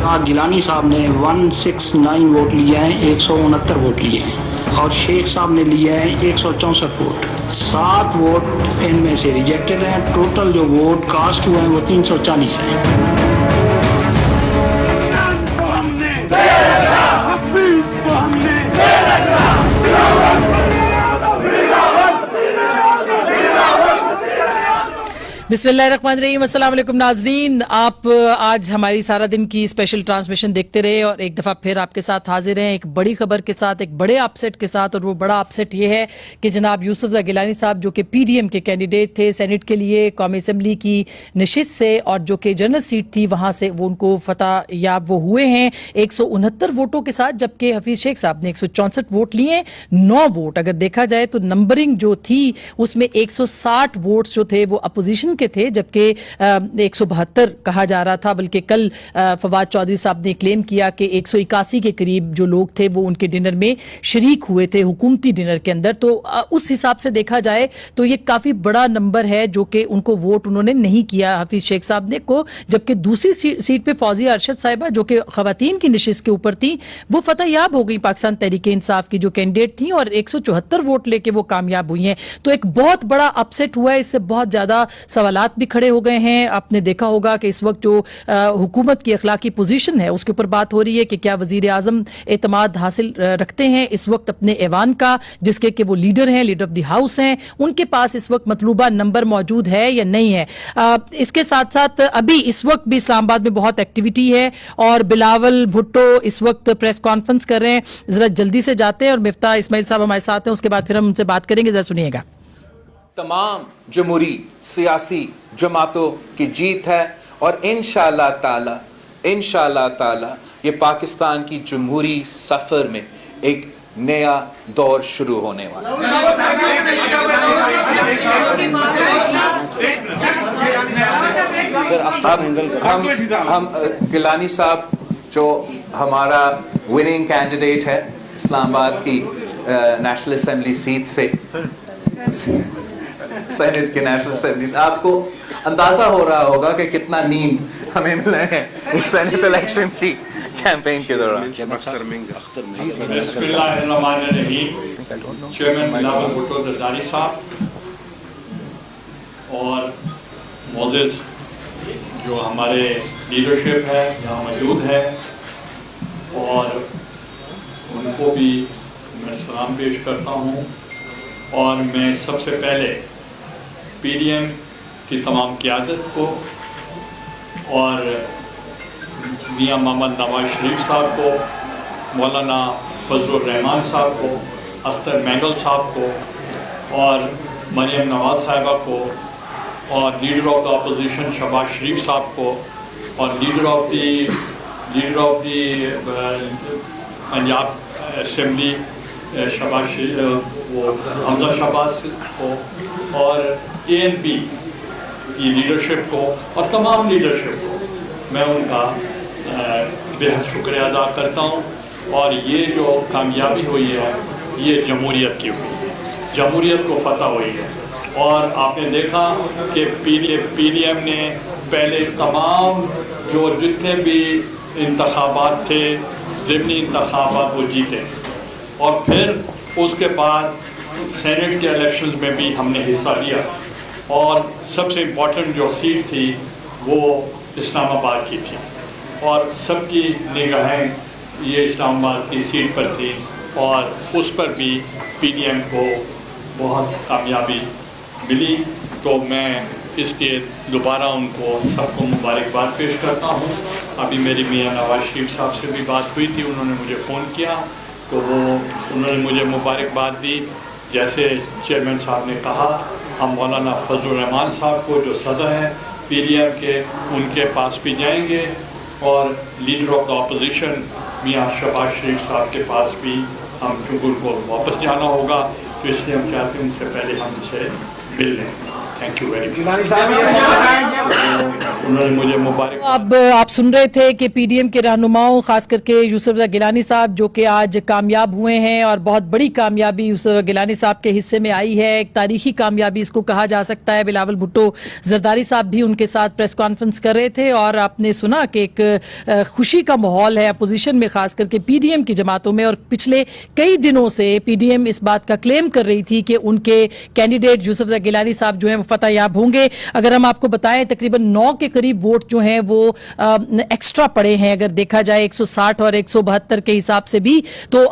जहाँ गिलानी साहब ने 169 वोट लिए हैं, 169 वोट लिए हैं, और शेख साहब ने लिए हैं 164 वोट। 7 वोट इनमें से रिजेक्टेड हैं। टोटल जो वोट कास्ट हुए हैं वो 340 हैं। बिस्मिल्लाहिर्रहमानिर्रहीम, अस्सलाम वालेकुम नाज़रीन। आप आज हमारी सारा दिन की स्पेशल ट्रांसमिशन देखते रहे और एक दफ़ा फिर आपके साथ हाजिर हैं एक बड़ी खबर के साथ, एक बड़े अपसेट के साथ। और वो बड़ा अपसेट ये है कि जनाब यूसुफ गिलानी साहब जो कि पीडीएम के कैंडिडेट थे सेनेट के लिए कौमी असम्बली की नशिस्त से, और जो कि जनरल सीट थी वहाँ से वो उनको फतह याब वो हुए हैं 169 वोटों के साथ, जबकि हफीज शेख साहब ने 164 वोट लिए। 9 वोट अगर देखा जाए तो नंबरिंग जो थी उसमें 160 वोट्स जो थे वो अपोजिशन के थे, जबकि 172 कहा जा रहा था। बल्कि कल फवाद चौधरी साहब ने क्लेम किया कि 181 के करीब जो लोग थे वो उनके डिनर में शरीक हुए थे, हुकूमती डिनर के अंदर। तो उस हिसाब से देखा जाए तो ये काफी बड़ा नंबर है जो कि उनको वोट उन्होंने नहीं किया हफीज शेख साहब ने को। जबकि दूसरी सीट पे फौजिया अरशद साहिबा जो कि खवातीन की नशिस्त के ऊपर थी वो फतह याब हो गई पाकिस्तान तहरीक इंसाफ की जो कैंडिडेट थी, और 174 वोट लेके वो कामयाब हुई हैं। तो एक बहुत बड़ा अपसेट हुआ है। इससे बहुत ज्यादा सवालात भी खड़े हो गए हैं। आपने देखा होगा कि इस वक्त जो हुकूमत की अखलाकी पोजीशन है उसके ऊपर बात हो रही है कि क्या वजीर आजम एतमाद हासिल रखते हैं इस वक्त अपने ऐवान का, जिसके कि वो लीडर हैं, लीडर ऑफ द हाउस हैं, उनके पास इस वक्त मतलूबा नंबर मौजूद है या नहीं है। इसके साथ साथ अभी इस वक्त भी इस्लामाबाद में बहुत एक्टिविटी है और बिलावल भुट्टो इस वक्त प्रेस कॉन्फ्रेंस कर रहे हैं। जरा जल्दी से जाते हैं और मिफ्ता इस्माइल साहब हमारे साथ हैं, उसके बाद फिर हम उनसे बात करेंगे। जरा सुनिएगा। तमाम जमहूरी सियासी जमातों की जीत है और इंशाअल्लाह ताला ये पाकिस्तान की जमहूरी सफर में एक नया दौर शुरू होने वाला है। हम गिलानी साहब जो हमारा विनिंग कैंडिडेट है इस्लामाबाद की नेशनल असेंबली सीट से, सेनेट के नेशनल असेंबली, आपको अंदाजा हो रहा होगा कि कितना नींद हमें मिला है इस सेनेट इलेक्शन की कैंपेन के दौरान। चेयरमैन बिलावल भुट्टो जरदारी साहब और मोज़िज़ जो हमारे लीडरशिप है यहाँ मौजूद है, और उनको भी मैं सलाम पेश करता हूँ। और मैं सबसे पहले पीडीएम की तमाम क़यादत को और मियां मोहम्मद नवाज शरीफ साहब को, मौलाना फजलुर रहमान साहब को, अख्तर मैंगल साहब को और मरियम नवाज साहिबा को, और leader of the opposition Shahbaz Sharif साहब को, और leader of the Punjab assembly Hamza Shahbaz को, और ANP की लीडरशिप को और तमाम लीडरशिप को मैं उनका बेहद शुक्रिया अदा करता हूँ। और ये जो कामयाबी हुई है ये जमहूरियत की हुई है, जमहूरियत को फतह हुई है। और आपने देखा कि पीडीएम ने पहले तमाम जो जितने भी इंतखाबात थे, ज़िमनी इंतखाबात, वो जीते, और फिर उसके बाद सेनेट के इलेक्शंस में भी हमने हिस्सा लिया। और सबसे इम्पोर्टेंट जो सीट थी वो इस्लामाबाद की थी, और सबकी निगाहें ये इस्लामाबाद की सीट पर थी, और उस पर भी पीडीएम को बहुत कामयाबी मिली। तो मैं इसलिए दोबारा उनको सबको मुबारकबाद पेश करता हूँ। अभी मेरी मियां नवाज शरीफ साहब से भी बात हुई थी, उन्होंने मुझे फ़ोन किया तो उन्होंने मुझे मुबारकबाद दी। जैसे चेयरमैन साहब ने कहा, हम मौलाना फजलुर रहमान साहब को जो सदर हैं पीडीएम के, उनके पास भी जाएंगे, और लीडर ऑफ द अपोजिशन मियां शहबाज शरीफ साहब के पास भी हम, क्योंकि उनको वापस जाना होगा, तो इसलिए हम चाहते हैं उनसे पहले हम उनसे मिल लें। Thank you very much. उन्होंने मुझे मुबारक। अब आप सुन रहे थे कि पीडीएम के रहनुमाओं खास करके यूसुफ रज़ा गिलानी साहब जो कि आज कामयाब हुए हैं और बहुत बड़ी कामयाबी यूसुफ गिलानी साहब के हिस्से में आई है, एक तारीखी कामयाबी इसको कहा जा सकता है। बिलावल भुट्टो जरदारी साहब भी उनके साथ प्रेस कॉन्फ्रेंस कर रहे थे और आपने सुना कि एक खुशी का माहौल है अपोजिशन में, खास करके पीडीएम की जमातों में। और पिछले कई दिनों से पीडीएम इस बात का क्लेम कर रही थी कि उनके कैंडिडेट यूसुफ रज़ा गिलानी साहब जो हैं वो फतहयाब होंगे। अगर हम आपको बताएं तकरीबन 9 के करीब वोट जो हैं वो एक्स्ट्रा पड़े हैं, अगर देखा जाए 160 और 172 के हिसाब से भी, तो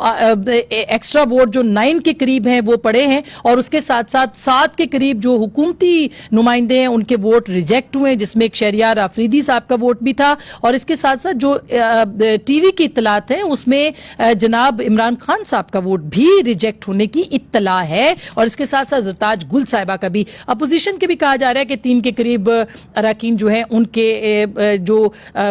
एक्स्ट्रा वोट जो 9 के करीब हैं वो पड़े हैं। और उसके साथ साथ 7 के करीब जो हुकूमती नुमाइंदे हैं उनके वोट रिजेक्ट हुए, जिसमें एक शहरियार आफरीदी साहब का वोट भी था। और इसके साथ साथ जो टीवी की इत्तलात हैं उसमें जनाब इमरान खान साहब का वोट भी रिजेक्ट होने की इत्तला है। और इसके साथ साथ ज़रताज गुल साहिबा का भी, अपोजिशन के भी कहा जा रहा है कि 3 के करीब अरकान जो है उनके जो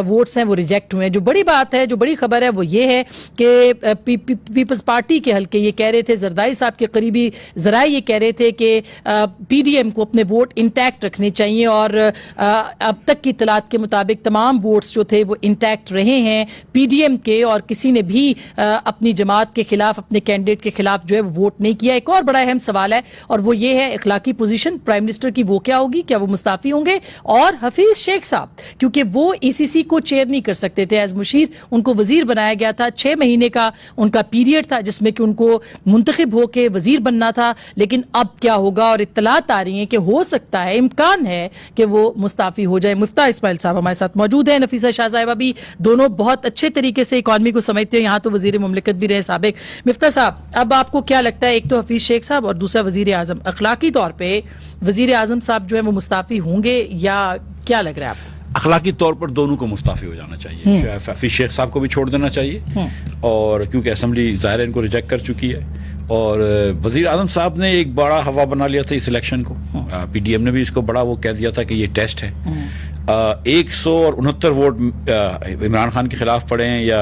वोट्स हैं वो रिजेक्ट हुए हैं। जो बड़ी बात है, जो बड़ी खबर है वो ये है कि पीपल्स पार्टी के हल्के ये कह रहे थे, जरदारी साहब के करीबी जराए ये कह रहे थे कि पीडीएम को अपने वोट इंटैक्ट रखने चाहिए। और अब तक की इत्तलात के मुताबिक तमाम वोट्स जो थे वो इंटैक्ट रहे हैं पीडीएम के, और किसी ने भी अपनी जमात के खिलाफ, अपने कैंडिडेट के खिलाफ जो है वो वोट नहीं किया। एक और बड़ा अहम सवाल है और वो ये है इखलाकी पोजीशन प्राइम मिनिस्टर की, वो क्या होगी? क्या वो मुस्ताफी होंगे? और हफीज शेख साहब, क्योंकि वो ईसीसी को चेयर नहीं कर सकते थे एज मुशीर, उनको वजीर बनाया गया था, 6 महीने का उनका पीरियड था जिसमें कि उनको मुंतखब होकर वजीर बनना था। लेकिन अब क्या होगा? और इत्तलात आ रही हैं कि हो सकता है, इम्कान है कि वो मुस्ताफी हो जाए। मुफ्ता इस्माइल साहब हमारे साथ मौजूद है, नफीसा शाह साहिबा भी, दोनों बहुत अच्छे तरीके से इकॉनमी को समझते हैं, यहाँ तो वजीर मुमलिकत भी रहे साबिक। मुफ्ता साहब, अब आपको क्या लगता है, एक तो हफीज शेख साहब और दूसरा वजीर आजम, अखलाकी तौर पर वजीर आजम साहब जो है वो मुस्ताफी होंगे या क्या लग रहा है आपको? अखलाकी तौर पर दोनों को मुस्ताफी हो जाना चाहिए। हफीज शेख साहब को भी छोड़ देना चाहिए, और क्योंकि असेंबली ज़ाहिर है इनको रिजेक्ट कर चुकी है। और वजीर आजम साहब ने एक बड़ा हवा बना लिया था इस इलेक्शन को, पीडीएम ने भी इसको बड़ा वो कह दिया था कि ये टेस्ट है। 169 वोट इमरान खान के खिलाफ पड़े हैं या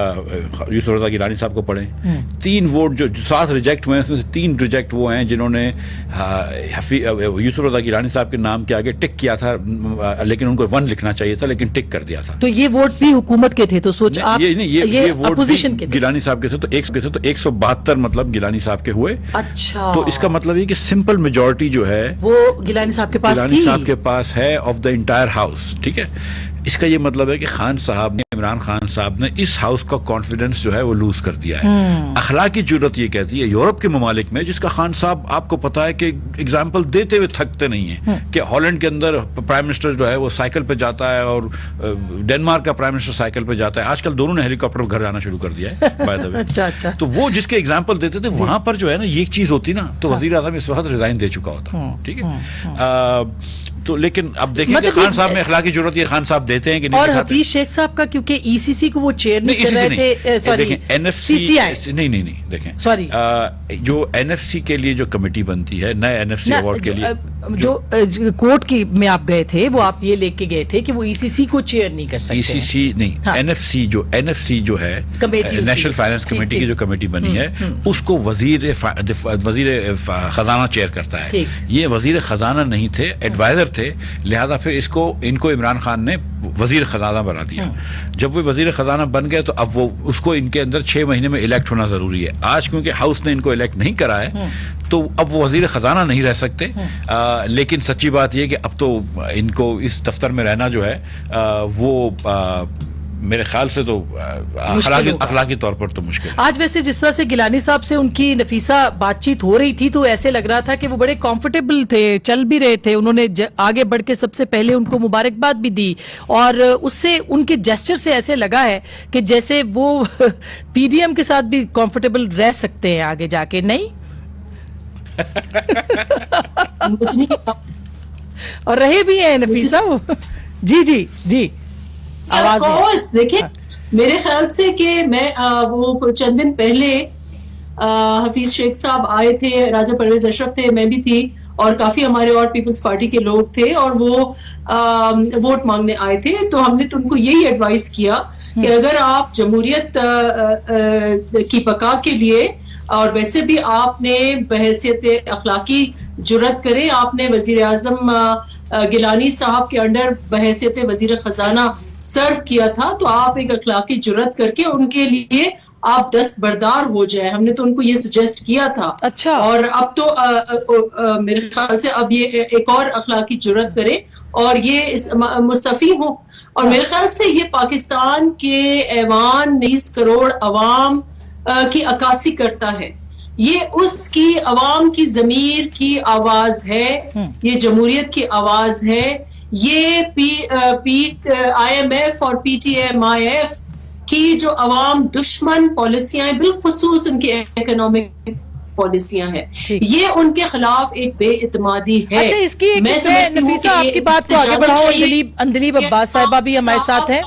यूसुफ रज़ा गिलानी साहब को पड़े हैं। 3 वोट जो 7 रिजेक्ट हुए हैं, उसमें से 3 रिजेक्ट वो हैं जिन्होंने यूसुफ रज़ा गिलानी साहब के नाम के आगे टिक किया था, लेकिन उनको 1 लिखना चाहिए था, लेकिन टिक कर दिया था। तो ये वोट भी हुकूमत के थे, तो सोच आप ये वोट अपोजिशन के गिलानी साहब के थे, तो 172 मतलब गिलानी साहब के हुए। अच्छा, तो इसका मतलब ये कि सिंपल मेजॉरिटी जो है वो गिलानी साहब के पास थी, गिलानी साहब के पास है ऑफ द इंटायर हाउस। ठीक है, इसका ये मतलब है कि खान साहब ने, इमरान खान साहब ने इस हाउस का कॉन्फिडेंस जो है वो लूज कर दिया है। अखलाकी जरूरत ये कहती है यूरोप के ममालिक में, जिसका खान साहब आपको पता है कि एग्जाम्पल देते हुए थकते नहीं है, कि हॉलैंड के अंदर प्राइम मिनिस्टर जो है वो साइकिल पे जाता है और डेनमार्क का प्राइम मिनिस्टर साइकिल पे जाता है। आजकल दोनों ने हेलीकॉप्टर घर जाना शुरू कर दिया है बाय द वे। अच्छा। तो वो जिसके एग्जाम्पल देते थे वहां पर जो है ना ये एक चीज होती ना, तो वजीर आजम इस वक्त रिजाइन दे चुका होता। ठीक है, तो लेकिन अब देखिए मतलब खान साहब में अखलाकी जरूरत ये खान साहब देते हैं कि नहीं। और हफीज शेख साहब का क्योंकि ईसीसी को वो चेयर नहीं कर रहे थे, सॉरी एनएफसी नहीं देखें, सॉरी जो एनएफसी के लिए जो कमेटी बनती है, नए एनएफसी अवार्ड के लिए जो कोर्ट की में आप गए थे, वो आप ये लेके गए थे कि वो ईसीसी को चेयर नहीं कर सकते। ईसीसी नहीं, एनएफसी जो है नेशनल फाइनेंस कमेटी की जो कमेटी बनी है, उसको वजीर खजाना चेयर करता है। ये वजीर खजाना नहीं थे, एडवाइजर थे, लिहाजा फिर इनको इमरान खान ने वजीर खजाना बना दिया। जब वो वजीर खजाना बन गए तो अब वो उसको इनके अंदर 6 महीने में इलेक्ट होना जरूरी है। आज क्योंकि हाउस ने इनको इलेक्ट नहीं करा है तो अब वो वजीर खजाना नहीं रह सकते। लेकिन सच्ची बात यह कि अब तो इनको इस दफ्तर में रहना जो है वो मेरे ख्याल से तो अखलाकी तौर पर तो मुश्किल है। आज वैसे जिस तरह से गिलानी साहब से उनकी नफीसा बातचीत हो रही थी तो ऐसे लग रहा था कि वो बड़े कंफर्टेबल थे, चल भी रहे थे। उन्होंने आगे बढ़ के सबसे पहले उनको मुबारकबाद भी दी और उससे उनके जेस्चर से ऐसे लगा है कि जैसे वो पीडीएम के साथ भी कंफर्टेबल रह सकते हैं आगे जाके, नहीं? और रहे भी हैं नफीसा। जी आवाज देखिए, मेरे ख्याल से कि मैं वो चंद दिन पहले हफीज शेख साहब आए थे, राजा परवेज अशरफ थे, मैं भी थी और काफी हमारे और पीपल्स पार्टी के लोग थे और वो वोट मांगने आए थे। तो हमने तो उनको यही एडवाइस किया कि अगर आप जमहूरियत की बका के लिए اور ویسے بھی آپ نے بحیثیت اخلاقی جرت کرے, آپ نے وزیر اعظم گیلانی صاحب کے انڈر بحیثیت وزیر خزانہ سرو کیا تھا, تو آپ ایک اخلاقی جرت کر کے ان کے لیے آپ دستبردار ہو جائے. ہم نے تو ان کو یہ سجیسٹ کیا تھا. اچھا. اور اب تو میرے خیال سے اب یہ ایک اور اخلاقی جرت کرے اور یہ مستعفی ہو. اور میرے خیال سے یہ پاکستان کے ایوان 19 کروڑ عوام کی عکاسی کرتا ہے. یہ اس کی عوام کی ضمیر کی آواز ہے, یہ جمہوریت کی آواز ہے. یہ آئی ایم ایف اور P T M I F کی جو عوام دشمن پالیسیاں ہیں, بالخصوص ان کی اکنامک پالیسیاں ہیں, یہ ان کے خلاف ایک بے اعتمادی ہے. اچھا, اس کی میں نفیسہ آپ کی بات کو آگے بڑھاؤں. اندلیب عباس صاحبہ بھی ہمارے ساتھ ہیں.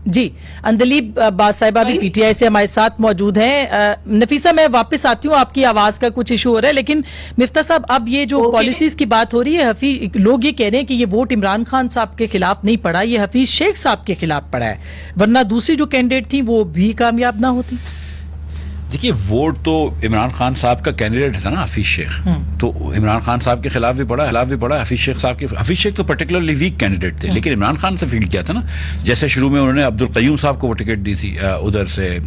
جی, اندلیب عباس صاحبہ بھی پی ٹی آئی سے ہمارے ساتھ موجود ہیں. نفیسہ, میں واپس آتی ہوں, آپ کی آواز کا کچھ ایشو ہو رہا ہے, لیکن مفتاح صاحب اب یہ جو پالیسیز کی بات ہو رہی ہے, لوگ یہ کہہ رہے ہیں کہ یہ ووٹ عمران خان صاحب کے خلاف نہیں پڑا, یہ حفیظ شیخ صاحب کے خلاف پڑا ہے, ورنہ دوسری جو کینڈیڈیٹ تھی وہ بھی کامیاب نہ ہوتی. دیکھیے, ووٹ تو عمران خان صاحب کا کینڈیڈیٹ تھا نا حفیظ شیخ, تو عمران خان صاحب کے خلاف بھی پڑا حفیظ شیخ صاحب کے. حفیظ شیخ تو پرٹیکولرلی ویک کینڈیڈیٹ تھے, لیکن عمران خان سے فیلڈ کیا تھا نا. جیسے شروع میں انہوں نے عبدالقیوم صاحب کو وہ ٹکٹ دی تھی ادھر سے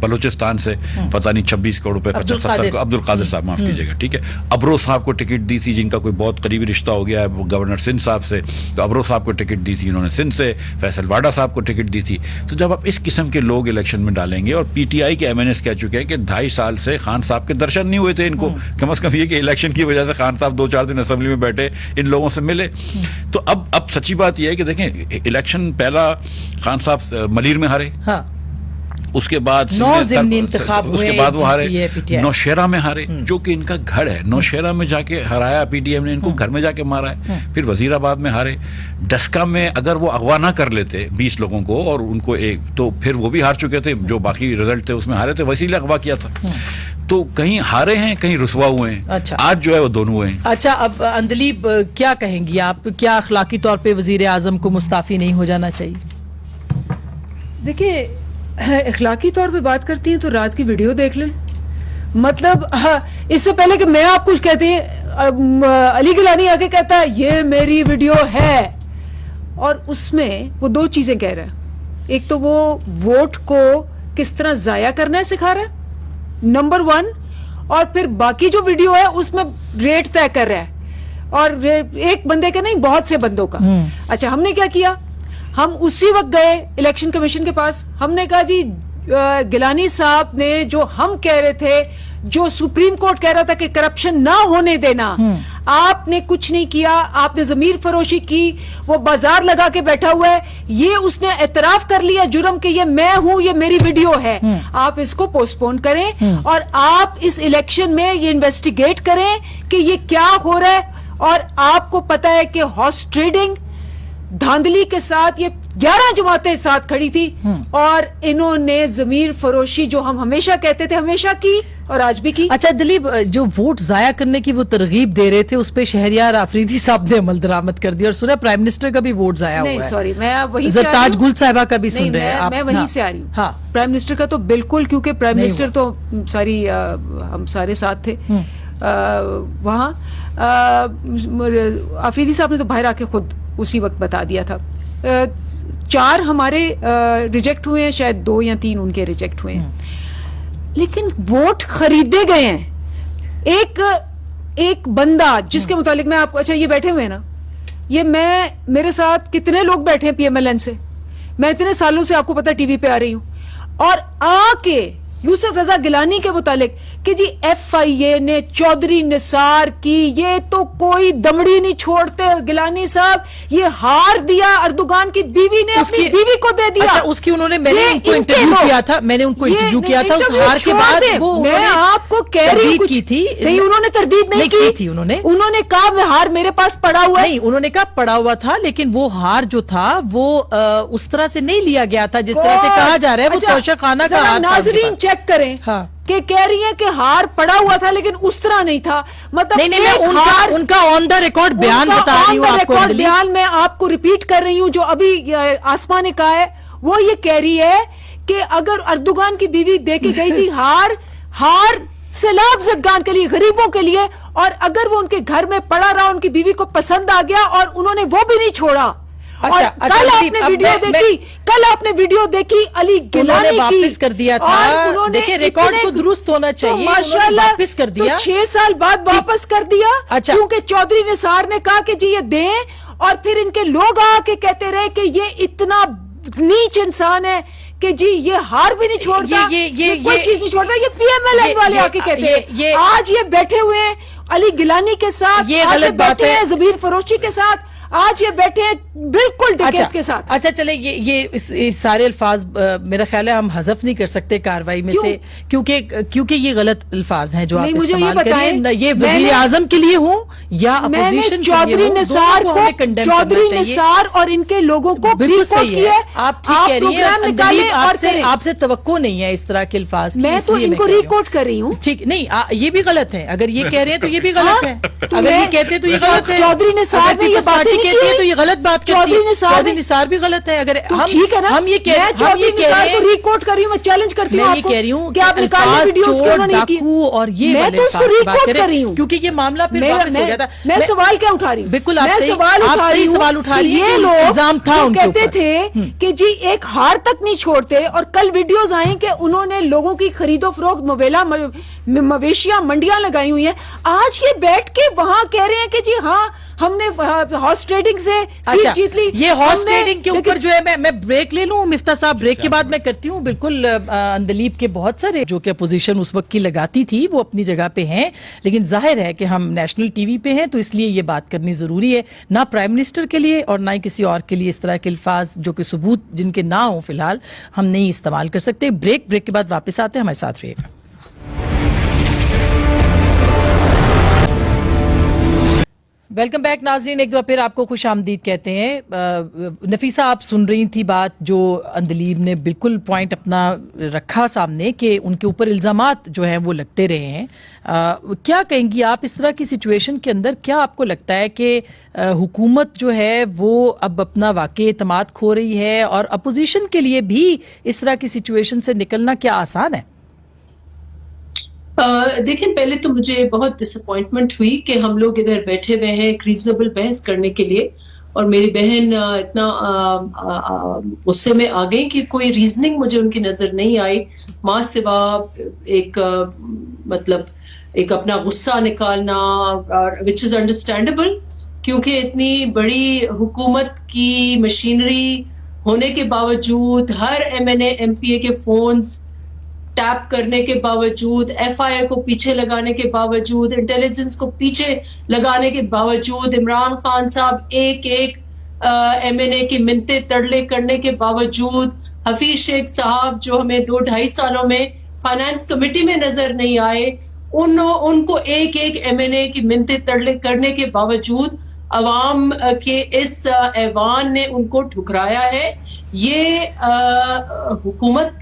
بلوچستان سے, پتہ نہیں 26 کروڑ روپے 75 کو, عبدالقادر صاحب معاف کیجیے گا, ٹھیک ہے. ابرو صاحب کو ٹکٹ دی تھی, جن کا کوئی بہت قریبی رشتہ ہو گیا ہے گورنر سندھ صاحب سے, تو ابرو صاحب کو ٹکٹ دی تھی انہوں نے سندھ سے. فیصل واڈا صاحب کو ٹکٹ دی تھی. تو جب آپ اس قسم کے لوگ الیکشن میں ڈالیں گے, اور پی ٹی آئی کے ایم این ایس کہہ چکے ہیں کہ 2.5 سال سے خان صاحب کے درشن نہیں ہوئے تھے ان کو, کم از کم یہ کہ الیکشن کی وجہ سے خان صاحب 2-4 دن اسمبلی میں بیٹھے, ان لوگوں سے ملے. تو اب سچی بات یہ ہے کہ دیکھیں, الیکشن پہلا خان صاحب ملیر میں ہارے, اس کے بعد انتخاب اس کے بعد وہ ہارے نوشہرہ میں ہارے, جو کہ ان کا گھر ہے. نوشہرہ میں جا کے ہرایا پی ڈی ایم نے ان کو, گھر میں جا کے مارا ہے. پھر وزیر آباد میں ہارے. ڈسکا میں اگر وہ اغوا نہ کر لیتے 20 لوگوں کو اور ان کو ایک, تو پھر وہ بھی ہار چکے تھے, جو باقی رزلٹ تھے اس میں ہارے تھے, وسیلے اغوا کیا تھا. تو کہیں ہارے ہیں, کہیں رسوا ہوئے ہیں. اچھا, آج جو ہے وہ دونوں ہوئے ہیں. اچھا, اب اندلیب کیا کہیں گی آپ, کیا اخلاقی طور پہ وزیر اعظم کو مستعفی نہیں ہو جانا چاہیے؟ دیکھیے, اخلاقی طور پہ بات کرتی ہیں تو رات کی ویڈیو دیکھ لیں. مطلب اس سے پہلے کہ میں آپ کچھ کہتے ہیں, علی گیلانی آگے کہتا ہے یہ میری ویڈیو ہے, اور اس میں وہ 2 چیزیں کہہ رہا ہے. ایک تو وہ ووٹ کو کس طرح ضائع کرنا ہے سکھا رہا ہے, نمبر 1, اور پھر باقی جو ویڈیو ہے اس میں ریٹ طے کر رہا ہے, اور ایک بندے کا نہیں, بہت سے بندوں کا. اچھا, ہم نے کیا کیا, ہم اسی وقت گئے الیکشن کمیشن کے پاس, ہم نے کہا جی گیلانی صاحب نے جو ہم کہہ رہے تھے, جو سپریم کورٹ کہہ رہا تھا کہ کرپشن نہ ہونے دینا, آپ نے کچھ نہیں کیا, آپ نے ضمیر فروشی کی, وہ بازار لگا کے بیٹھا ہوا ہے, یہ اس نے اعتراف کر لیا جرم کہ یہ میں ہوں, یہ میری ویڈیو ہے. آپ اس کو پوسٹ پون کریں اور آپ اس الیکشن میں یہ انویسٹیگیٹ کریں کہ یہ کیا ہو رہا ہے. اور آپ کو پتا ہے کہ ہارس ٹریڈنگ دھاندلی کے ساتھ یہ 11 جماعتیں ساتھ کھڑی تھی, اور انہوں نے ضمیر فروشی جو ہم ہمیشہ کہتے تھے ہمیشہ کی, اور آج بھی کی. اچھا دلیپ, جو ووٹ ضائع کرنے کی وہ ترغیب دے رہے تھے, اس پہ شہریار آفریدی صاحب نے عمل درآمد کر دیا, اور سنا پرائم منسٹر کا بھی ووٹ ضائع ہوا ہے. نہیں سوری, میں وہی زرتاج گل صاحبہ کا بھی سن رہے ہیں, میں وہیں سے آ رہی ہوں. پرائم منسٹر کا تو بالکل, کیونکہ پرائم منسٹر تو ساری ہم سارے ساتھ تھے وہاں. آفریدی صاحب نے تو باہر آ کے خود اسی وقت بتا دیا تھا. 4 ہمارے ریجیکٹ ہوئے ہیں, شاید 2 یا 3 ان کے ریجیکٹ ہوئے ہیں, لیکن ووٹ خریدے گئے ہیں. ایک بندہ جس کے متعلق میں آپ کو, اچھا یہ بیٹھے ہوئے ہیں نا, یہ میرے ساتھ کتنے لوگ بیٹھے ہیں پی ایم ایل این سے, میں اتنے سالوں سے آپ کو پتا ٹی وی پہ آ رہی ہوں, اور آ کے یوسف رضا گیلانی کے متعلق کہ جی ایف آئی اے نے چودھری نثار کی, یہ تو کوئی دمڑی نہیں چھوڑتے گیلانی صاحب, یہ ہار دیا اردوغان کی بیوی نے, اپنی بیوی کو دے دیا. اچھا, اس کی انہوں نے, میں نے ان کو انٹرویو کیا تھا, اس ہار کے بعد میں آپ کو کہہ رہی ہوں کی تھی, نہیں انہوں نے تردید نہیں کی تھی, انہوں نے کہا میں ہار میرے پاس پڑا ہوا ہے. نہیں, انہوں نے کہا پڑا ہوا تھا, لیکن وہ ہار جو تھا وہ اس طرح سے نہیں لیا گیا تھا جس طرح سے کہا جا رہا ہے, وہ توشہ خانہ کا ہار. ناظرین چیک کریں کہ کہہ رہی ہیں کہ ہار پڑا ہوا تھا, لیکن اس طرح نہیں تھا. مطلب نہیں, میں ان کا آن دا ریکارڈ بیان بتا رہی ہوں آپ کو. بیان میں آپ کو ریپیٹ کر رہی ہوں, جو ابھی آسما نے کہا ہے, وہ یہ کہہ رہی ہے کہ اگر اردوغان کی بیوی دے کے گئی تھی ہار, हार सैलाब ज़दगान के लिए, गरीबों के लिए, और अगर वो उनके घर में पड़ा रहा, उनकी बीवी को पसंद आ गया और उन्होंने वो भी नहीं छोड़ा। अच्छा, कल आपने वीडियो देखी अली गिलानी की, वापस कर दिया था। देखिए रिकॉर्ड तो दुरुस्त होना चाहिए, माशाल्लाह वापस कर दिया, 6 साल बाद वापस कर दिया। अच्छा, क्योंकि चौधरी निसार ने कहा कि जी ये दें, और फिर इनके लोग आके कहते रहे कि ये इतना नीच इंसान है कि जी ये हार भी नहीं छोड़ता, ये कोई चीज नहीं छोड़ता। ये पीएमएलएन वाले आके कहते हैं, आज ये बैठे हुए हैं अली गिलानी के साथ, ये गलत बात है, ज़बीर फरोशी के साथ, आज ये बैठे हैं बिल्कुल डकैत के साथ। अच्छा चले, ये इस सारे अल्फाज मेरा ख्याल है हम हज़फ नहीं कर सकते कार्रवाई में से, क्योंकि ये गलत अल्फाज हैं जो आप इस्तेमाल कर रहे हैं। ये वज़ीर आज़म के लिए हो या अपोजिशन चौधरी निसार और इनके लोगों को बिल्कुल सही है, आप ठीक कह रही हैं। आपसे तवक्को नहीं है इस तरह के अल्फाज, मैं तो इनको रिकॉर्ड कर रही हूँ। ठीक नहीं, ये भी गलत है। अगर ये कह रहे हैं तो ये भी गलत है, अगर ये कहते हैं तो ये गलत है। चौधरी निसार ने ये बात कहती है तो ये गलत बात करती है। चौधरी निसार भी गलत है। अगर ठीक है ना, हम ये कह रहे हैं, रिकॉर्ड कर रही हूँ, मैं चैलेंज करती हूँ, मैं ये कह रही हूँ कि आप निकालिए वीडियोस क्यों नहीं की, और ये मैं तो उसको रिकॉर्ड कर रही हूँ, क्योंकि ये मामला फिर वापस हो जाता। मैं सवाल क्या उठा रही हूँ? बिल्कुल मैं सवाल उठा रही हूँ। ये लोग कहते थे कि जी एक हार तक नहीं छोड़ते, और कल वीडियोस आई कि उन्होंने लोगों की खरीदो फरोख्त, मवेशियां मंडियां लगाई हुई हैं। आज ये बैठ के वहां कह रहे हैं कि जी हाँ हमने हॉर्स ट्रेडिंग से सीट जीत ली। ये हॉर्स ट्रेडिंग के ऊपर जो है, मैं ब्रेक ले लूं मिफ्ता साहब, ब्रेक के बाद मैं करती हूं। बिल्कुल अंदलीब के बहुत सारे जो कि अपोजिशन उस वक्त की लगाती थी वो अपनी जगह पे हैं, लेकिन जाहिर है कि हम नेशनल टीवी पे हैं तो इसलिए ये बात करनी जरूरी है, ना प्राइम मिनिस्टर के लिए और ना ही किसी और के लिए इस तरह के अल्फाज जो कि सबूत जिनके ना हो फिलहाल हम नहीं इस्तेमाल कर सकते। ब्रेक के बाद वापस आते हैं, हमारे साथ रहिएगा। वेलकम बैक नाजरीन, एक बार फिर आपको खुश आमदीद कहते हैं। नफीसा, आप सुन रही थी बात जो अंदलीब ने बिल्कुल पॉइंट अपना रखा सामने कि उनके ऊपर इल्ज़ामात जो हैं वो लगते रहे हैं। क्या कहेंगी आप इस तरह की सिचुएशन के अंदर? क्या आपको लगता है कि हुकूमत जो है वो अब अपना वाकई एतमाद खो रही है, और अपोजिशन के लिए भी इस तरह की सिचुएशन से निकलना क्या आसान है? देखिए, पहले तो मुझे बहुत डिसअपॉइंटमेंट हुई कि हम लोग इधर बैठे हुए हैं एक रीजनेबल बहस करने के लिए, और मेरी बहन इतना गुस्से में आ गई कि कोई रीजनिंग मुझे उनकी नजर नहीं आई, माँ सिवा एक मतलब एक अपना गुस्सा निकालना, विच इज अंडरस्टैंडेबल, क्योंकि इतनी बड़ी हुकूमत की मशीनरी होने के बावजूद, हर MNA MPA के फोन्स टैप करने के बावजूद, FIA को पीछे लगाने के बावजूद, इंटेलिजेंस को पीछे लगाने के बावजूद, इमरान खान साहब एक MNA की मिन्नते तड़ले करने के बावजूद, हफीज शेख साहब जो हमें 2-2.5 सालों में फाइनेंस कमेटी में नजर नहीं आए, उनको एक MNA की मिन्नते तड़ले करने के बावजूद अवाम के इस ऐवान ने उनको ठुकराया है। ये हुकूमत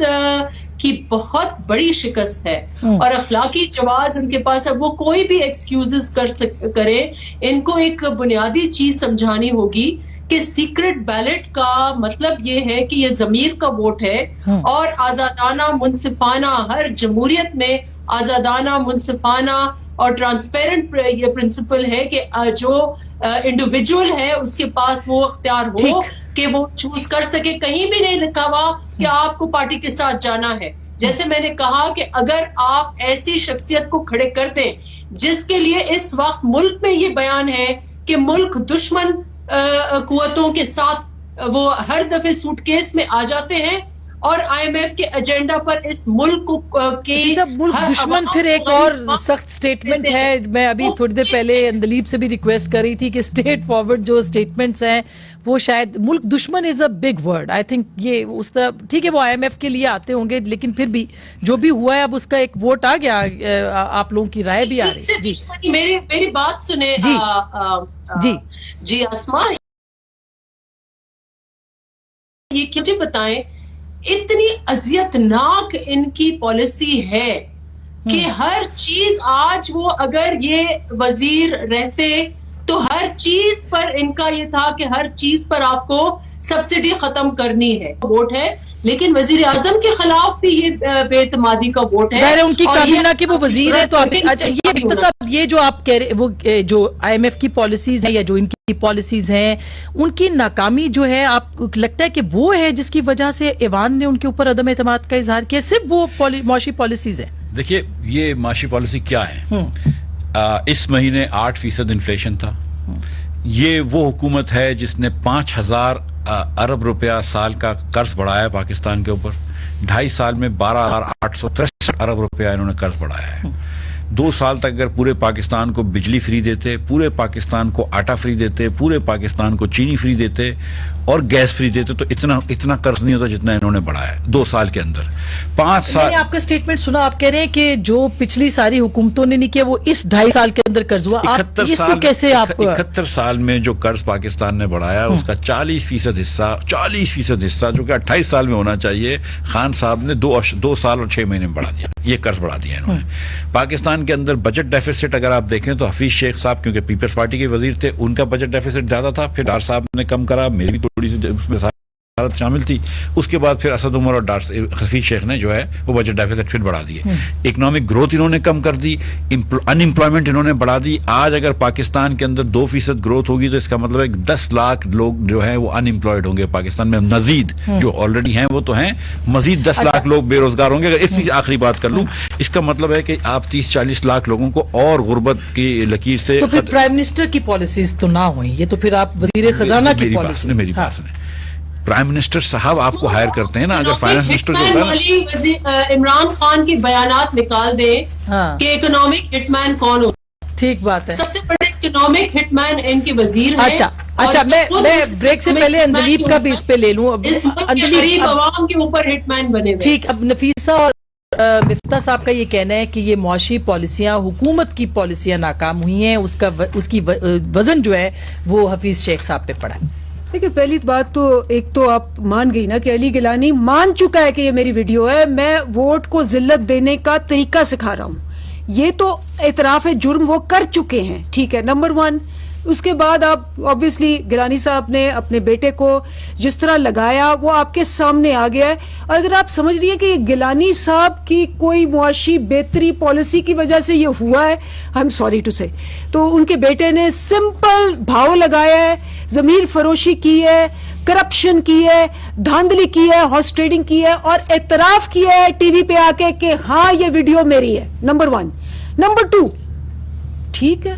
की बहुत बड़ी शिकस्त है, और अखलाकी जवाज उनके पास है। वो कोई भी एक्सक्यूजेस करे, इनको एक बुनियादी चीज समझानी होगी कि सीक्रेट बैलेट का मतलब ये है कि ये जमीर का वोट है, और आजादाना मुनसिफाना, हर जमहूरियत में आजादाना मुनसिफाना और ट्रांसपेरेंट ये प्रिंसिपल है कि जो इंडिविजुअल है उसके पास वो अख्तियार हो कि वो चूज कर सके। कहीं भी नहीं लिखा हुआ कि आपको पार्टी के साथ जाना है। जैसे मैंने कहा कि अगर आप ऐसी शख्सियत को खड़े कर दें जिसके लिए इस वक्त मुल्क में ये बयान है कि मुल्क दुश्मन कुव्वतों के साथ वो हर दफे सूटकेस में आ जाते हैं, और IMF के एजेंडा पर इस मुल्क के मुल्क दुश्मन, फिर एक और सख्त स्टेटमेंट है। मैं अभी थोड़ी देर पहले अंदलीब से भी रिक्वेस्ट कर रही थी कि स्ट्रेट फॉरवर्ड जो स्टेटमेंट्स हैं वो शायद, मुल्क दुश्मन is a big word, I think ये उस तरह ठीक है, वो IMF के लिए आते होंगे, लेकिन फिर भी जो भी हुआ है अब उसका एक वोट आ गया, आप लोगों की राय भी आ रही है। मेरी बात सुने जी आसमा, ये मुझे बताएं, इतनी अजियतनाक इनकी पॉलिसी है कि हर चीज, आज वो अगर ये वजीर रहते तो हर चीज पर इनका ये था कि हर चीज पर आपको सब्सिडी खत्म करनी है। वोट है لیکن وزیر اعظم کے خلاف بھی یہ بے اعتمادی کا ووٹ ہے. ظاہر ان کی کابینہ کی وہ وزیر ہے, تو اچھا یہ جو آپ کہہ رہے وہ جو آئی ایم ایف کی پالیسیز ہیں یا جو ان کی پالیسیز ہیں, ان کی ناکامی جو ہے آپ کو لگتا ہے کہ وہ ہے جس کی وجہ سے ایوان نے ان کے اوپر عدم اعتماد کا اظہار کیا, صرف وہ معاشی پالیسیز ہیں؟ دیکھیے یہ معاشی پالیسی کیا ہے, اس مہینے 8% انفلیشن تھا. یہ وہ حکومت ہے جس نے 5,000 ارب روپیہ سال کا قرض بڑھایا پاکستان کے اوپر. 2.5 سال میں 12,863 ارب روپیہ انہوں نے قرض بڑھایا ہے. 2 سال تک اگر پورے پاکستان کو بجلی فری دیتے, پورے پاکستان کو آٹا فری دیتے, پورے پاکستان کو چینی فری دیتے اور گیس فری دیتے تو اتنا قرض نہیں ہوتا جتنا انہوں نے بڑھایا 2 سال کے اندر. 5 سال. میں نے آپ کا سٹیٹمنٹ سنا, آپ کہہ رہے ہیں کہ جو پچھلی ساری حکومتوں نے نہیں کیا وہ اس 2.5 سال کے اندر قرض ہوا. 71 سال میں جو قرض پاکستان نے بڑھایا اس کا 40% حصہ جو کہ 28 سال میں ہونا چاہیے, خان صاحب نے 2 سال اور 6 مہینے میں بڑھا دیا. یہ قرض بڑھا دیا انہوں نے. پاکستان کے اندر بجٹ ڈیفیسٹ اگر آپ دیکھیں تو حفیظ شیخ صاحب کیونکہ پیپلز پارٹی کے وزیر تھے, ان کا بجٹ ڈیفیسٹ زیادہ تھا, پھر ڈار صاحب نے کم کرا, میری بھی تھوڑی سی اس میں شامل تھی. اس کے بعد پھر اسد عمر اور حفیظ شیخ نے جو ہے وہ بجٹ ڈیفیسٹ پھر بڑھا دیے. اکنامک گروتھ انہوں نے کم کر دی, ان امپلائمنٹ انہوں نے بڑھا دی. آج اگر پاکستان کے اندر 2% گروتھ ہوگی تو اس کا مطلب ہے 10 لاکھ لوگ جو ہیں وہ ان امپلائڈ ہوں گے پاکستان میں. مزید جو آلریڈی ہیں وہ تو ہیں, مزید 10 لاکھ لوگ بے روزگار ہوں گے. اگر اس کی آخری بات کر لوں, اس کا مطلب ہے کہ آپ 30-40 لاکھ لوگوں کو اور غربت کی لکیر سے. تو پھر پرائم منسٹر کی پالیسیز تو نہ ہوئی, یہ تو پھر آپ وزیر خزانہ کی پالیسی. میری بات سنیں, پرائم منسٹر صاحب آپ کو ہائر کرتے ہیں نا, اگر فائنانس منسٹر جو ہوتا ہے عمران خان کے بیانات نکال دیں کہ اکنامک ہٹ مین کون ہوتا ہے. ٹھیک بات ہے, سب سے بڑے اکنامک ہٹ مین ان کے وزیر ہیں. اچھا میں بریک سے پہلے اندلیب کا بھی اس پہ لے لوں. غریب عوام کے اوپر ہٹ مین بنے. ٹھیک, اب نفیسہ اور مفتاح صاحب کا یہ کہنا ہے کہ یہ معاشی پالیسیاں, حکومت کی پالیسیاں ناکام ہوئی ہیں, اس کی وزن جو ہے وہ حفیظ شیخ صاحب پہ پڑا ہے. دیکھیں پہلی بات تو ایک تو آپ مان گئی نا کہ علی گیلانی مان چکا ہے کہ یہ میری ویڈیو ہے, میں ووٹ کو ذلت دینے کا طریقہ سکھا رہا ہوں. یہ تو اعتراف جرم وہ کر چکے ہیں, ٹھیک ہے, نمبر 1. اس کے بعد آپ آبویسلی گیلانی صاحب نے اپنے بیٹے کو جس طرح لگایا وہ آپ کے سامنے آ گیا ہے. اور اگر آپ سمجھ رہی ہیں کہ یہ گیلانی صاحب کی کوئی معاشی بہتری پالیسی کی وجہ سے یہ ہوا ہے, آئی ایم سوری ٹو سے, تو ان کے بیٹے نے سمپل بھاؤ لگایا ہے, ضمیر فروشی کی ہے, کرپشن کی ہے, دھاندلی کی ہے, ہارس ٹریڈنگ کی ہے, اور اعتراف کیا ہے ٹی وی پہ آ کے کہ ہاں یہ ویڈیو میری ہے. نمبر 1. نمبر 2, ٹھیک ہے,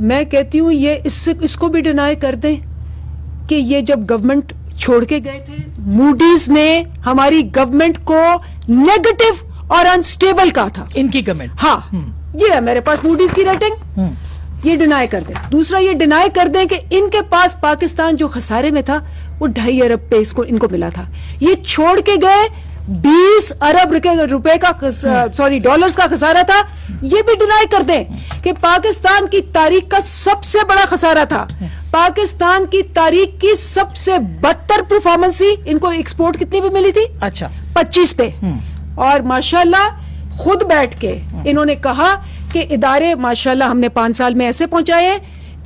میں کہتی ہوں یہ اس کو بھی ڈینائی کر دیں کہ یہ جب گورنمنٹ چھوڑ کے گئے تھے, موڈیز نے ہماری گورنمنٹ کو نیگیٹو اور انسٹیبل کہا تھا. ان کی گورنمنٹ, ہاں, یہ ہے میرے پاس موڈیز کی ریٹنگ, یہ ڈینائی کر دیں. دوسرا یہ ڈینائی کر دیں کہ ان کے پاس پاکستان جو خسارے میں تھا وہ 2.5 ارب پہ ان کو ملا تھا. یہ چھوڑ کے گئے 20 ارب روپے کا ڈالرز کا خسارہ تھا. یہ بھی ڈینائی کر دیں کہ پاکستان کی تاریخ کا سب سے بڑا خسارہ تھا, پاکستان کی تاریخ کی سب سے بدتر پرفارمنس تھی. ان کو ایکسپورٹ کتنی بھی ملی تھی؟ اچھا 25 پہ. اور ماشاءاللہ خود بیٹھ کے انہوں نے کہا کہ ادارے ماشاءاللہ ہم نے 5 سال میں ایسے پہنچائے ہیں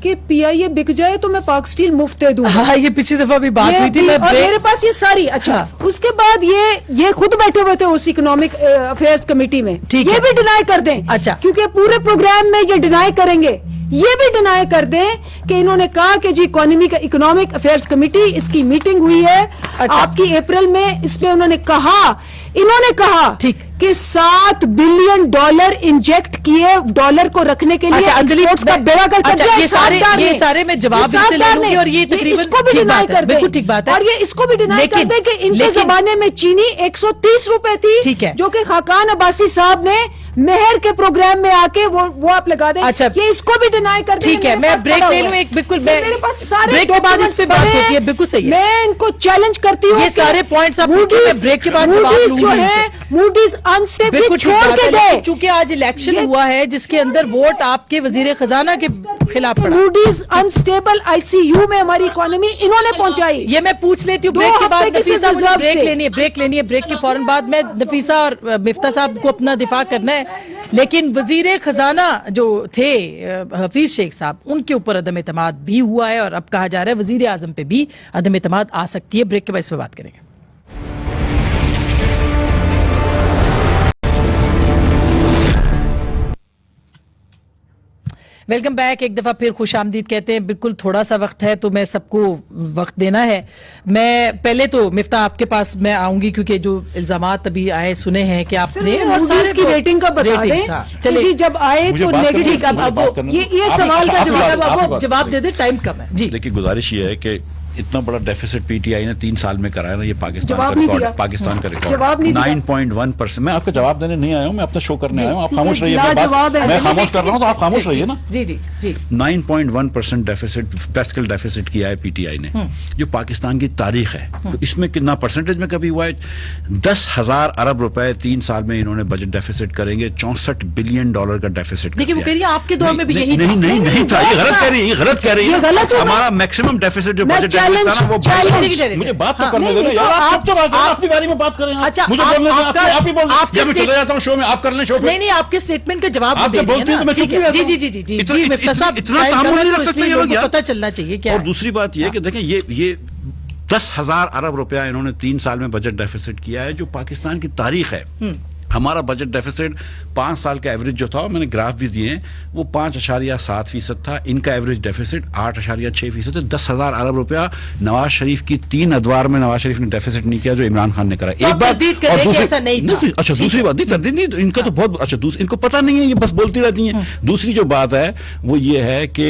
کہ پی آئی اے بک جائے تو میں پاک اسٹیل مفت دے دوں. ہاں, یہ پچھلی دفعہ بھی بات ہوئی تھی, اور میرے پاس یہ ساری. اچھا, اس کے بعد یہ خود بیٹھے ہوئے تھے اس اکنامک افیئرز کمیٹی میں, یہ بھی ڈینائی کر دیں. اچھا, کیونکہ پورے پروگرام میں یہ ڈینائی کریں گے. یہ بھی ڈینائی کر دیں کہ انہوں نے کہا کہ جی اکنامک افیئرز کمیٹی اس کی میٹنگ ہوئی ہے آپ کی اپریل میں, اس میں انہوں نے کہا کہ $7 بلین انجیکٹ کیے ڈالر کو رکھنے کے لیے. یہ سارے میں جواب سے لے لوں گی, اور یہ تقریباً اس کو بھی ڈینائی کر دیں. ٹھیک بات ہے, اور یہ اس کو بھی ڈینائی کر دیں کہ ان کے زمانے میں چینی 130 روپے تھی, جو کہ خاقان عباسی صاحب نے مہر کے پروگرام میں آ کے وہ آپ لگا دیں. یہ اس کو بھی ڈینائی کر دیں. ٹھیک ہے, میں بریک لے لوں ایک, بالکل میرے پاس سارے بریک کے بعد اس پہ بات ہوتی ہے. بالکل صحیح ہے, میں ان کو چیلنج کرتی ہوں. یہ سارے پوائنٹس آپ بریک کے بعد جواب لوں گی. موڈیز انسٹیبل چھوڑ کے گئے, چونکہ آج الیکشن ہوا ہے جس کے اندر ووٹ آپ کے وزیر خزانہ کے خلاف پڑا. موڈیز انسٹیبل ICU میں ہماری اکانومی انہوں نے پہنچائی. یہ میں پوچھ لیتی ہوں بریک کے بعد. نفیسہ مجھے بریک لینی ہے, بریک کے فوراً بعد میں نفیسہ اور مفتاح صاحب کو اپنا دفاع کرنا ہے. لیکن وزیر خزانہ جو تھے حفیظ شیخ صاحب, ان کے اوپر عدم اعتماد بھی ہوا ہے, اور اب کہا جا رہا ہے وزیر اعظم پہ بھی عدم اعتماد آ سکتی ہے. بریک کے بعد اس پہ بات کریں گے. Welcome back. एक दफा फिर खुश आमदीद कहते हैं। बिल्कुल थोड़ा सा वक्त है तो मैं सबको वक्त देना है। मैं पहले तो मिफ्ता आपके पास मैं आऊंगी क्योंकि जो इल्जामात अभी आए सुने हैं कि आपने और मूडीज की रेटिंग का बता दें। चलिए जब आए तो नेगेटिव, अब ये सवाल का जवाब दे दे, टाइम कम है जी। देखिए गुजारिश ये है कि इतना बड़ा डेफिसिट पीटीआई ने 3 साल में कराया ना, ये पाकिस्तान का रिकॉर्ड, पाकिस्तान का रिकॉर्ड 9.1%। मैं आपका जवाब देने नहीं आया हूँ, मैं अपना शो करने आया हूँ। आप खामोश रहिए, मैं खामोश कर रहा हूँ तो आप खामोश रहिए ना। जी जी जी। 9.1% डेफिसिट, फिस्कल डेफिसिट किया है पीटीआई ने, जो पाकिस्तान की तारीख है। तो इसमें कितना परसेंटेज में कभी हुआ है? 10,000 अरब रुपए 3 साल में इन्होंने बजट डेफिसिट करेंगे। $64 बिलियन का डेफिसिट। देखिए वो कह रही है आपके दौर में भी यही नहीं था। ये गलत कह रही है, गलत कह रही है। हमारा मैक्सिमम डेफिसिट जो बजट मुझे बात तो करने दे यार। आप तो आपकी बारे में बात करें। अच्छा मुझे बोलने दो, आप ही बोल, या मैं चले जाता हूं शो में, आप कर लें शो पे। नहीं आपके स्टेटमेंट का जवाब आप दे बोलते हैं तो मैं चुप ही रहता हूं। जी मिफ्ता साहब, इतना तामुल नहीं रख सकते ये लोग यार। पता चलना चाहिए क्या। और दूसरी बात ये कि देखें ये 10,000 अरब रुपया इन्होंने 3 साल में बजट डेफिसिट किया है, जो पाकिस्तान की तारीख है। हमारा बजट डेफिसिट 5 साल का एवरेज जो था, मैंने ग्राफ भी दिए हैं, वो 5.7% था। इनका एवरेज डेफिसिट 8.6% है। 10,000 अरब रुपया नवाज शरीफ की 3 अदवार में नवाज शरीफ ने डेफिसिट नहीं किया जो इमरान खान ने करा। एक बात अच्छा, दूसरी बात नहीं, इनका तो बहुत अच्छा, इनको पता नहीं है, ये बस बोलती रहती हैं। दूसरी जो बात है वो ये है कि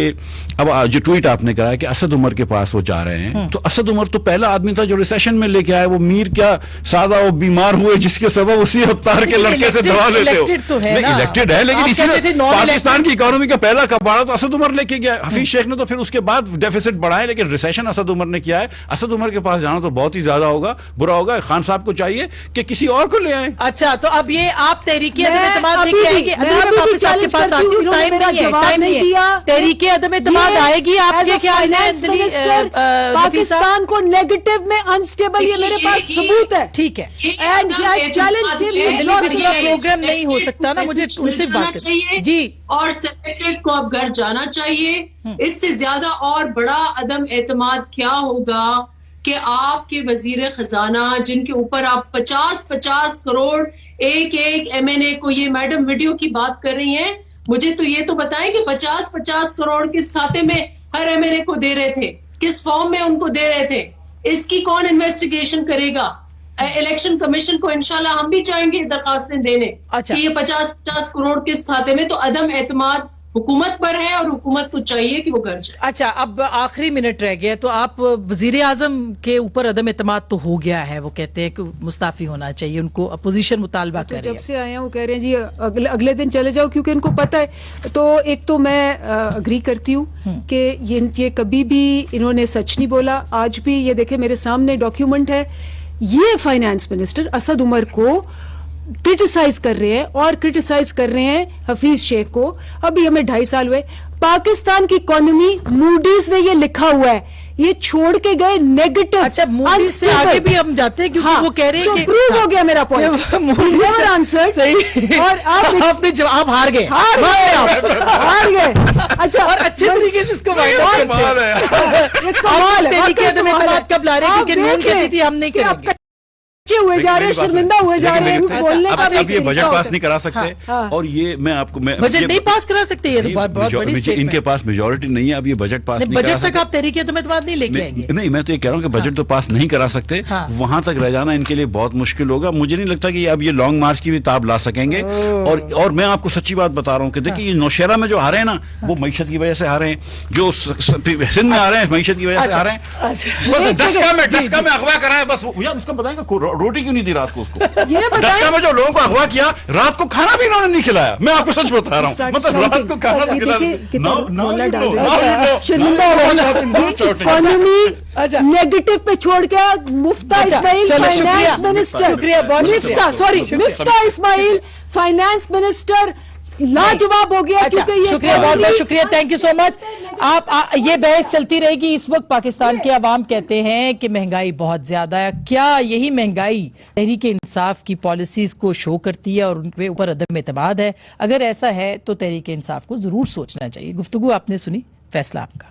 अब जो ट्वीट आपने करा कि असद उमर के पास वो जा रहे हैं, तो असद उमर तो पहला आदमी था जो रिसेशन में लेके आया। वो मीर क्या सादा वो बीमार हुए जिसके सबब उसी अवतार के लड़के से दवा लेते हो। इलेक्टेड है, लेकिन इसी पाकिस्तान की इकोनॉमी का पहला कबाड़ा तो असद उमर लेके गया। हफीज शेख ने तो फिर उसके बाद डेफिसिट बढ़ाया, लेकिन रिसेशन असद उमर ने किया है। असद उमर के पास जाना तो बहुत ही ज्यादा होगा, बुरा होगा। खान साहब को चाहिए कि किसी और को ले आए। अच्छा, तो अब ये आप तहरीके अदम एतमाद लेके आएंगे। वापस आपके पास आती हूँ, टाइम नहीं है। तहरीके अदम एतमाद आएगी आपके ख्याल में? पाकिस्तान को नेगेटिव में अनस्टेबल, ये मेरे पास सबूत है। ठीक है, एंड चैलेंज प्रोग्राम नहीं हो सकता ना, मुझे उनसे बात चाहिए जी। और सेक्रेटरीट को अब घर जाना चाहिए। इससे ज्यादा और बड़ा अदम एतमाद क्या होगा कि आपके वजीर खजाना, जिनके ऊपर आप 50-50 करोड़ एक MNA को, ये मैडम वीडियो की बात कर रही हैं, मुझे तो ये तो बताएं कि 50-50 करोड़ किस खाते में हर MNA को दे रहे थे, किस फॉर्म में उनको दे रहे थे, इसकी कौन इन्वेस्टिगेशन करेगा? इलेक्शन कमीशन को इंशाल्लाह हम भी जाएंगे दरखास्तें देने। अच्छा। कि ये 50-50 करोड़ किस खाते में, तो अदम एतमाद हुकूमत पर है और हुकूमत को चाहिए कि वो घर जाए। अच्छा, अब आखिरी मिनट रह गया, तो आप वजीर आजम के ऊपर अदम एतमाद तो हो गया है, वो कहते हैं कि मुस्ताफी होना चाहिए, उनको अपोजिशन मुतालबा कर रही है। जब से आए हैं वो कह रहे हैं जी अगले दिन चले जाओ, क्योंकि इनको पता है। तो एक तो मैं अग्री करती हूँ कि ये कभी भी इन्होंने सच नहीं बोला। आज भी ये देखे मेरे सामने डॉक्यूमेंट है, ये फाइनेंस मिनिस्टर असद उमर को क्रिटिसाइज कर रहे हैं और क्रिटिसाइज कर रहे हैं हफीज शेख को। अभी हमें 2.5 साल हुए, पाकिस्तान की इकोनॉमी, मूडीज ने ये लिखा हुआ है, ये छोड़ के गए नेगेटिव। अच्छा, मूडीज से आगे भी हम जाते हैं क्योंकि वो कह रहे हैं कि प्रूव हो गया मेरा पॉइंट। नेवर आंसर सही। और आपने जवाब हार गए। अच्छा, और अच्छे तरीके से इसको कमाल है। कब ला रहे हैं? क्योंकि नून कहती थी हम नहीं करेंगे, हुए जा रहे हैं, शर्मिंदा हुए जा रहे हैं, बोलने का अब ये बजट पास नहीं करा सकते। और ये मैं आपको बजट नहीं पास करा सकते, ये तो बहुत बड़ी स्टेटमेंट। इनके पास मेजोरिटी नहीं है, अब ये बजट पास नहीं करा सकते। बजट तक आप तहरीके अदम एतमाद नहीं लेके आएंगे? नहीं, मैं तो ये कह रहा हूँ कि बजट तो पास नहीं करा सकते, वहां तक रह जाना इनके लिए बहुत मुश्किल होगा। मुझे नहीं लगता कि अब ये लॉन्ग मार्च की भी ताब ला सकेंगे। और मैं आपको सच्ची बात बता रहा हूँ कि देखिए, ये नौशेरा में जो हारे हैं ना, वो मईशत की वजह से हारे हैं। जो सिंध में आ रहे हैं, मईशत की वजह से हारे हैं। 10 में अगवा कराए, बस यार उसको बताएंगे रोटी क्यों नहीं दी रात को उसको। ये दसका में जो लोगों को अगवा किया, रात को खाना भी इन्होंने नहीं खिलाया। मैं आपको सच बता रहा हूँ, मतलब रात को खाना नहीं खिलाया। इकोनॉमी नेगेटिव पे छोड़ के Miftah Ismail finance minister, Miftah Ismail finance minister लाजवाब हो गया। क्योंकि ये शुक्रिया, बहुत बहुत शुक्रिया, थैंक यू सो मच। ये बहस चलती रहेगी। इस वक्त पाकिस्तान के अवाम कहते हैं कि महंगाई बहुत ज्यादा है। क्या यही महंगाई तहरीक इंसाफ की पॉलिसीज को शो करती है और उनके ऊपर अदम एतमाद है? अगर ऐसा है तो तहरीक इंसाफ को जरूर सोचना चाहिए। गुफ्तगू आपने सुनी, फैसला आपका।